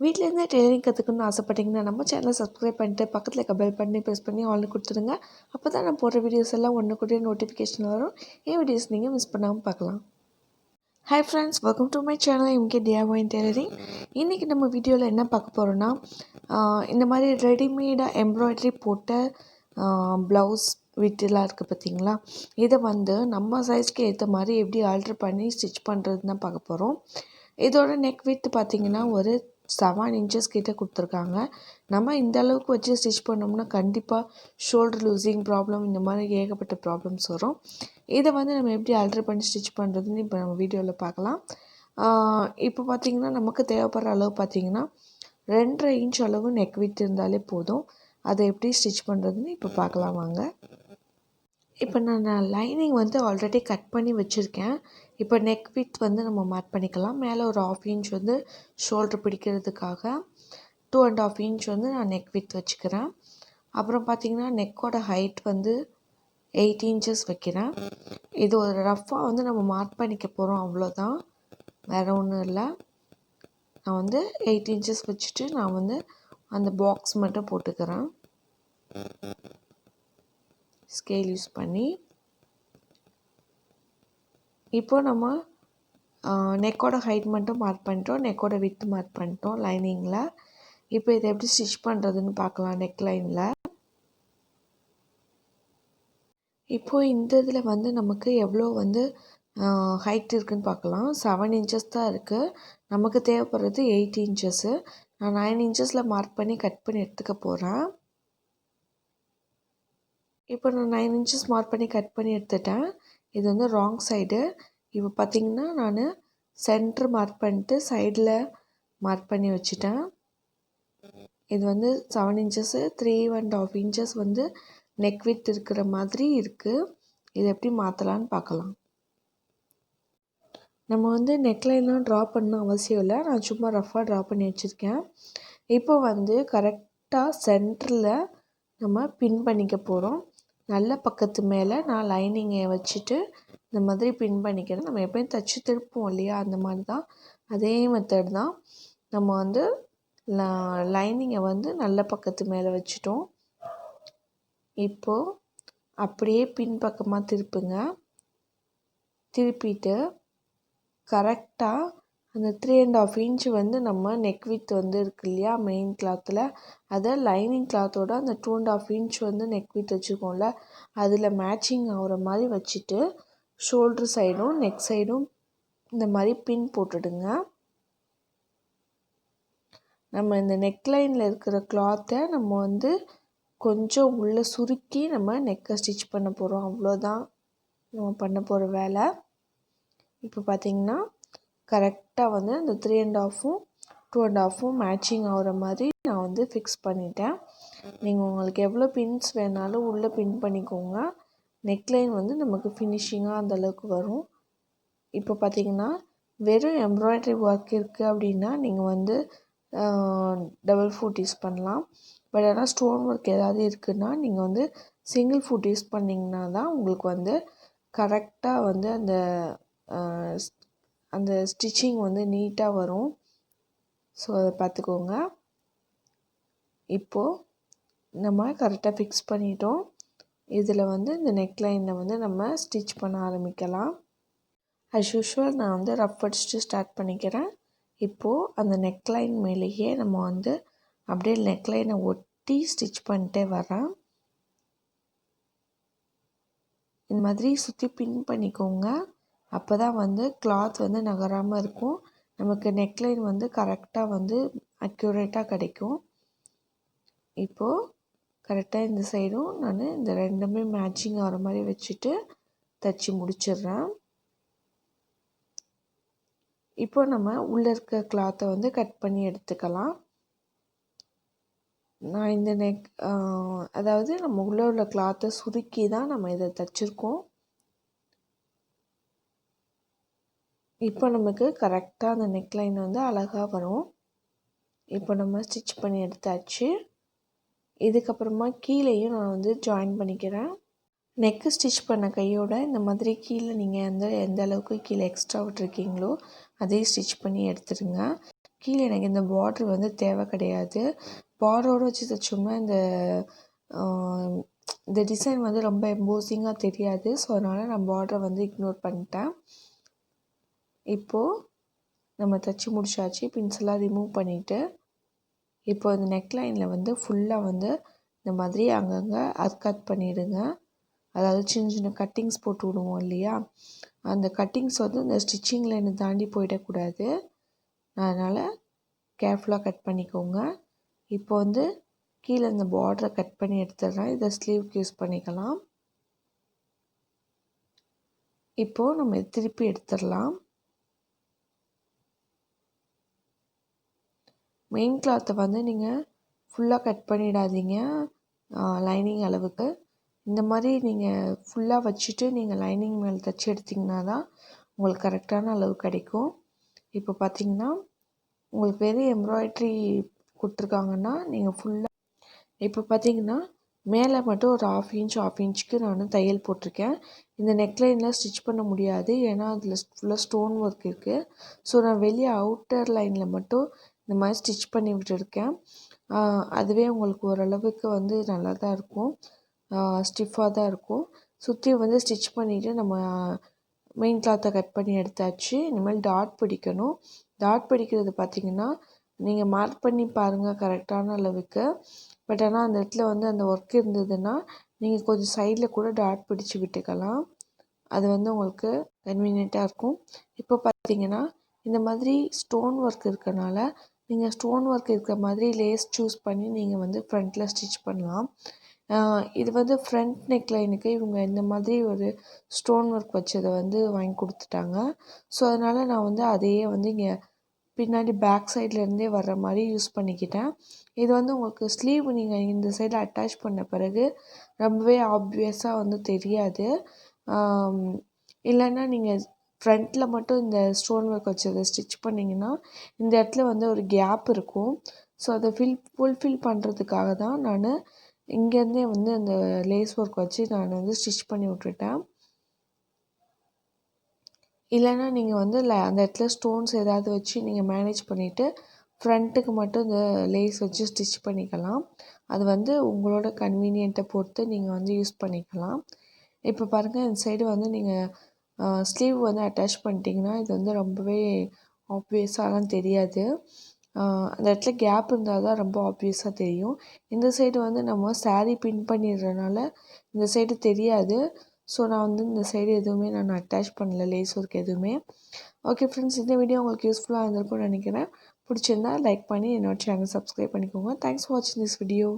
வீட்டிலேருந்தே tailoring கற்றுக்கணும்னு ஆசைப்பட்டீங்கன்னா நம்ம சேனலை சப்ஸ்கிரைப் பண்ணிட்டு பக்கத்தில் இருக்க பெல் பண்ணி ப்ரெஸ் பண்ணி ஆல்னு கொடுத்துருங்க. அப்போ தான் நான் போடுற வீடியோஸ் எல்லாம் ஒன்று கூட நோட்டிஃபிகேஷன் வரும். என் வீடியோஸ் நீங்கள் மிஸ் பண்ணாமல் பார்க்கலாம். Hi friends, welcome to my channel MK DIY tailoring. இன்றைக்கி நம்ம வீடியோவில் என்ன பார்க்க போகிறோன்னா, இந்த மாதிரி ரெடிமேடாக எம்ப்ராய்டரி போட்ட ப்ளவுஸ் விட்டுலாம் இருக்குது பார்த்தீங்களா, இதை நம்ம சைஸ்க்கு ஏற்ற மாதிரி எப்படி ஆல்ட்ரு பண்ணி ஸ்டிச் பண்ணுறதுன்னு தான் பார்க்க போகிறோம். இதோட நெக் வித்து பார்த்திங்கன்னா ஒரு 7 inches கிட்டே கொடுத்துருக்காங்க. நம்ம இந்த அளவுக்கு வச்சு ஸ்டிச் பண்ணோம்னா கண்டிப்பாக ஷோல்டர் லூசிங் ப்ராப்ளம் இந்த மாதிரி ஏகப்பட்ட ப்ராப்ளம்ஸ் வரும். இதை நம்ம எப்படி ஆல்ட்ரு பண்ணி ஸ்டிச் பண்ணுறதுன்னு இப்போ நம்ம வீடியோவில் பார்க்கலாம். இப்போ பார்த்திங்கன்னா நமக்கு தேவைப்படுற அளவு பார்த்திங்கன்னா 2.5 inch அளவு நெக் வித் இருந்தாலே போதும். அதை எப்படி ஸ்டிச் பண்ணுறதுன்னு இப்போ பார்க்கலாம் வாங்க. இப்போ நான் லைனிங் ஆல்ரெடி கட் பண்ணி வச்சுருக்கேன். இப்போ நெக் வித் நம்ம மார்க் பண்ணிக்கலாம். மேலே ஒரு 1/2 inch ஷோல்டர் பிடிக்கிறதுக்காக 2.5 inch நான் நெக் வித் வச்சுக்கிறேன். அப்புறம் பார்த்திங்கன்னா நெக்கோட ஹைட் 8 inches வைக்கிறேன். இது ஒரு ரஃப்பாக நம்ம மார்க் பண்ணிக்க போகிறோம், அவ்வளோதான், வேறு ஒன்றும் இல்லை. நான் 8 inches வச்சுட்டு நான் அந்த பாக்ஸ் மட்டும் போட்டுக்கிறேன் ஸ்கேல் யூஸ் பண்ணி. இப்போ நம்ம நெக்கோட ஹைட் மட்டும் மார்க் பண்ணிட்டோம், நெக்கோட வித் மார்க் பண்ணிட்டோம் லைனிங்கில். இப்போ இதை எப்படி ஸ்டிச் பண்ணுறதுன்னு பார்க்கலாம். நெக் லைனில் இப்போது இந்த இதில் நமக்கு எவ்வளோ ஹைட் இருக்குதுன்னு பார்க்கலாம். 7 inches தான் இருக்குது. நமக்கு தேவைப்படுறது 8 inches. நான் 9 inchஸில் மார்க் பண்ணி கட் பண்ணி எடுத்துக்க போகிறேன். இப்போ நான் 9 inches மார்க் பண்ணி கட் பண்ணி எடுத்துட்டேன். இது ராங் சைடு. இப்போ பார்த்திங்கன்னா நான் சென்ட்ரு மார்க் பண்ணிட்டு சைடில் மார்க் பண்ணி வச்சுட்டேன். இது 7 inches 3.5 inches நெக் வித் இருக்கிற மாதிரி இருக்குது. இது எப்படி மாற்றலான்னு பார்க்கலாம். நம்ம நெக்லைன்லாம் ட்ரா பண்ண அவசியம் இல்லை, நான் சும்மா ரஃபாக ட்ரா பண்ணி வச்சுருக்கேன். இப்போ கரெக்டாக சென்டரில் நம்ம பின் பண்ணிக்க போகிறோம். நல்ல பக்கத்து மேலே நான் லைனிங்கை வச்சுட்டு இந்த மாதிரி பின் பண்ணிக்கிறேன். நம்ம எப்போயும் தைச்சி திருப்போம் இல்லையா, அந்த மாதிரி தான், அதே மெத்தட் தான். நம்ம லைனிங்கை நல்ல பக்கத்து மேலே வச்சுட்டோம். இப்போது அப்படியே பின் பக்கமாக திருப்புங்க. திருப்பிட்டு கரெக்டாக அந்த 3.5 inch நம்ம நெக் வித் இருக்கு இல்லையா மெயின் கிளாத்தில், அதை லைனிங் கிளாத்தோட அந்த 2.5 inch நெக் வித் வச்சுருக்கோம்ல, அதில் மேட்சிங் ஆகிற மாதிரி வச்சுட்டு ஷோல்ட்ரு சைடும் நெக் சைடும் இந்த மாதிரி பின் போட்டுடுங்க. நம்ம இந்த நெக் லைனில் இருக்கிற கிளாத்தை நம்ம கொஞ்சம் உள்ளே சுருக்கி நம்ம நெக்கை ஸ்டிச் பண்ண போகிறோம், அவ்வளோதான் நம்ம பண்ண போகிற வேலை. இப்போ பார்த்திங்கன்னா கரெக்டாக அந்த 3.5ம் 2.5ம் மேட்சிங் ஆகிற மாதிரி நான் ஃபிக்ஸ் பண்ணிட்டேன். நீங்கள் உங்களுக்கு எவ்வளோ பின்ஸ் வேணாலும் உள்ளே பின் பண்ணிக்கோங்க. நெக்லைன் நமக்கு ஃபினிஷிங்காக அந்தளவுக்கு வரும். இப்போ பார்த்திங்கன்னா வெறும் எம்ப்ராய்டரி ஒர்க் இருக்குது அப்படின்னா நீங்கள் டபுள் ஃபுட் யூஸ் பண்ணலாம். பட் ஆனால் ஸ்டோன் ஒர்க் ஏதாவது இருக்குதுன்னா நீங்கள் சிங்கிள் ஃபுட் யூஸ் பண்ணிங்கன்னா தான் உங்களுக்கு கரெக்டாக அந்த அந்த ஸ்டிச்சிங் நீட்டாக வரும். ஸோ அதை பார்த்துக்கோங்க. இப்போது நம்ம கரெக்டாக ஃபிக்ஸ் பண்ணிட்டோம். இதில் இந்த நெக்லைனில் நம்ம ஸ்டிச் பண்ண ஆரம்பிக்கலாம். அஸ் யூஷுவல் நான் ரஃப் அடிச்சுட்டு ஸ்டார்ட் பண்ணிக்கிறேன். இப்போது அந்த நெக்லைன் மேலேயே நம்ம அப்படியே நெக்லைனை ஒட்டி ஸ்டிச் பண்ணிட்டே வரேன். இந்த மாதிரி சுற்றி பின் பண்ணிக்கோங்க. அப்போ தான் கிளாத் நகராமல் இருக்கும். நமக்கு நெக்லைன் கரெக்டாக அக்யூரேட்டாக கிடைக்கும். இப்போது கரெக்டாக இந்த சைடும் நான் இந்த ரெண்டுமே மேட்சிங் ஆகிற மாதிரி வச்சுட்டு தைச்சி முடிச்சிடுறேன். இப்போ நம்ம உள்ளே இருக்க கிளாத்தை கட் பண்ணி எடுத்துக்கலாம். நான் இந்த அதாவது நம்ம உள்ளே உள்ள கிளாத்தை சுருக்கி தான் நம்ம இதை தைச்சிருக்கோம். இப்போ நமக்கு கரெக்டாக அந்த நெக்லைன் அழகாக வரும். இப்போ நம்ம ஸ்டிச் பண்ணி எடுத்தாச்சு. இதுக்கப்புறமா கீழேயும் நான் ஜாயின் பண்ணிக்கிறேன். நெக்கு ஸ்டிச் பண்ண கையோட இந்த மாதிரி கீழே நீங்கள் எந்த அளவுக்கு கீழே எக்ஸ்ட்ரா விட்டுருக்கீங்களோ அதையும் ஸ்டிச் பண்ணி எடுத்துடுங்க. கீழே எனக்கு இந்த பார்டர் வந்து தேவை கிடையாது. பார்டரோடு வச்சு தைச்சோம்னா இந்த டிசைன் வந்து ரொம்ப எம்போசிங்காக தெரியாது. ஸோ அதனால் நான் பார்டரை வந்து இக்னோர் பண்ணிட்டேன். இப்போது நம்ம தைச்சி முடிச்சாச்சு. பின்ஸ் எல்லாம் ரிமூவ் பண்ணிவிட்டு இப்போ இந்த நெக்லைனில் வந்து ஃபுல்லாக வந்து இந்த மாதிரி அங்கங்கே கட் பண்ணிவிடுங்க. அதாவது சின்ன சின்ன கட்டிங்ஸ் போட்டு விடுவோம் இல்லையா, அந்த கட்டிங்ஸ் வந்து இந்த ஸ்டிச்சிங் லைனை தாண்டி போயிடக்கூடாது. அதனால் கேர்ஃபுல்லாக கட் பண்ணிக்கோங்க. இப்போ வந்து கீழே இந்த பார்டரை கட் பண்ணி எடுத்துடுறேன். இதை ஸ்லீவ்க்கு யூஸ் பண்ணிக்கலாம். இப்போது நம்ம திருப்பி எடுத்துடலாம். மெயின் கிளாத்தை வந்து நீங்கள் ஃபுல்லாக கட் பண்ணிடாதீங்க. லைனிங் அளவுக்கு இந்த மாதிரி நீங்கள் ஃபுல்லாக வச்சுட்டு நீங்கள் லைனிங் மேலே தைச்சி எடுத்திங்கன்னா தான் உங்களுக்கு கரெக்டான அளவு கிடைக்கும். இப்போ பார்த்திங்கன்னா உங்களுக்கு வெறும் எம்ப்ராய்ட்ரி கொடுத்துருக்காங்கன்னா நீங்கள் ஃபுல்லாக இப்போ பார்த்திங்கன்னா மேலே மட்டும் ஒரு ஆஃப் இன்ச்சுக்கு நான் தையல் போட்டிருக்கேன். இந்த நெக்லைனில் ஸ்டிச் பண்ண முடியாது, ஏன்னா அதில் ஃபுல்லாக ஸ்டோன் ஒர்க் இருக்குது. ஸோ நான் வெளியே அவுட்டர் லைனில் மட்டும் இந்த மாதிரி ஸ்டிச் பண்ணி விட்டுருக்கேன். அதுவே உங்களுக்கு ஓரளவுக்கு வந்து நல்லா தான் இருக்கும், ஸ்டிஃபாக தான் இருக்கும். சுற்றி வந்து ஸ்டிச் பண்ணிவிட்டு நம்ம மெயின் கிளாத்தை கட் பண்ணி எடுத்தாச்சு. இனிமேல் டாட் பிடிக்கணும். டாட் பிடிக்கிறது பார்த்திங்கன்னா நீங்கள் மார்க் பண்ணி பாருங்கள் கரெக்டான அளவுக்கு. பட் ஆனால் அந்த இடத்துல வந்து அந்த ஒர்க் இருந்ததுன்னா நீங்கள் கொஞ்சம் சைடில் கூட டாட் பிடிச்சி விட்டுக்கலாம். அது வந்து உங்களுக்கு கன்வீனியண்ட்டாக இருக்கும். இப்போ பார்த்திங்கன்னா இந்த மாதிரி ஸ்டோன் ஒர்க் இருக்கனால நீங்கள் ஸ்டோன் ஒர்க் இருக்கிற மாதிரி லேஸ் சூஸ் பண்ணி நீங்கள் வந்து ஃப்ரண்ட்டில் ஸ்டிச் பண்ணலாம். இது வந்து ஃப்ரண்ட் நெக்லைனுக்கு இவங்க இந்த மாதிரி ஒரு ஸ்டோன் ஒர்க் வச்சதை வந்து வாங்கி கொடுத்துட்டாங்க. ஸோ அதனால் நான் வந்து அதையே வந்து இங்கே பின்னாடி பேக் சைட்லேருந்தே வர்ற மாதிரி யூஸ் பண்ணிக்கிட்டேன். இது வந்து உங்களுக்கு ஸ்லீவ் நீங்கள் இந்த சைடில் அட்டாச் பண்ண பிறகு ரொம்பவே ஆப்வியஸாக வந்து தெரியாது. இல்லைன்னா நீங்கள் ஃப்ரண்ட்டில் மட்டும் இந்த ஸ்டோன் ஒர்க் வச்சதை ஸ்டிச் பண்ணிங்கன்னா இந்த இடத்துல வந்து ஒரு கேப் இருக்கும். ஸோ அதை ஃபுல்ஃபில் பண்ணுறதுக்காக தான் நான் இங்கேருந்தே வந்து அந்த லேஸ் ஒர்க் வச்சு நான் வந்து ஸ்டிச் பண்ணி விட்டுட்டேன். இல்லைன்னா நீங்கள் வந்து அந்த இடத்துல ஸ்டோன்ஸ் ஏதாவது வச்சு நீங்கள் மேனேஜ் பண்ணிவிட்டு ஃப்ரண்ட்டுக்கு மட்டும் இந்த லேஸ் வச்சு ஸ்டிச் பண்ணிக்கலாம். அது வந்து உங்களோட கன்வீனியன்ட்டை பொறுத்து நீங்கள் வந்து யூஸ் பண்ணிக்கலாம். இப்போ பாருங்கள் இந்த சைடு வந்து நீங்கள் ஸ்லீவ் வந்து அட்டாச் பண்ணிட்டீங்கன்னா இது வந்து ரொம்பவே ஆப்வியஸாலாம் தெரியாது. அந்த இடத்துல கேப் இருந்தால் தான் ரொம்ப ஆப்வியஸாக தெரியும். இந்த சைடு வந்து நம்ம saree பின் பண்ணிடுறதுனால இந்த சைடு தெரியாது. ஸோ நான் வந்து இந்த சைடு எதுவுமே நான் அட்டாச் பண்ணல, லேஸ் ஒர்க் எதுவுமே. ஓகே ஃப்ரெண்ட்ஸ், இந்த வீடியோ உங்களுக்கு யூஸ்ஃபுல்லாக இருந்திருக்கும்னு நினைக்கிறேன். பிடிச்சிருந்தா லைக் பண்ணி என்னோட சேனல் சப்ஸ்கிரைப் பண்ணிக்கோங்க. தேங்க்ஸ் ஃபார் வாட்சிங் திஸ் வீடியோ.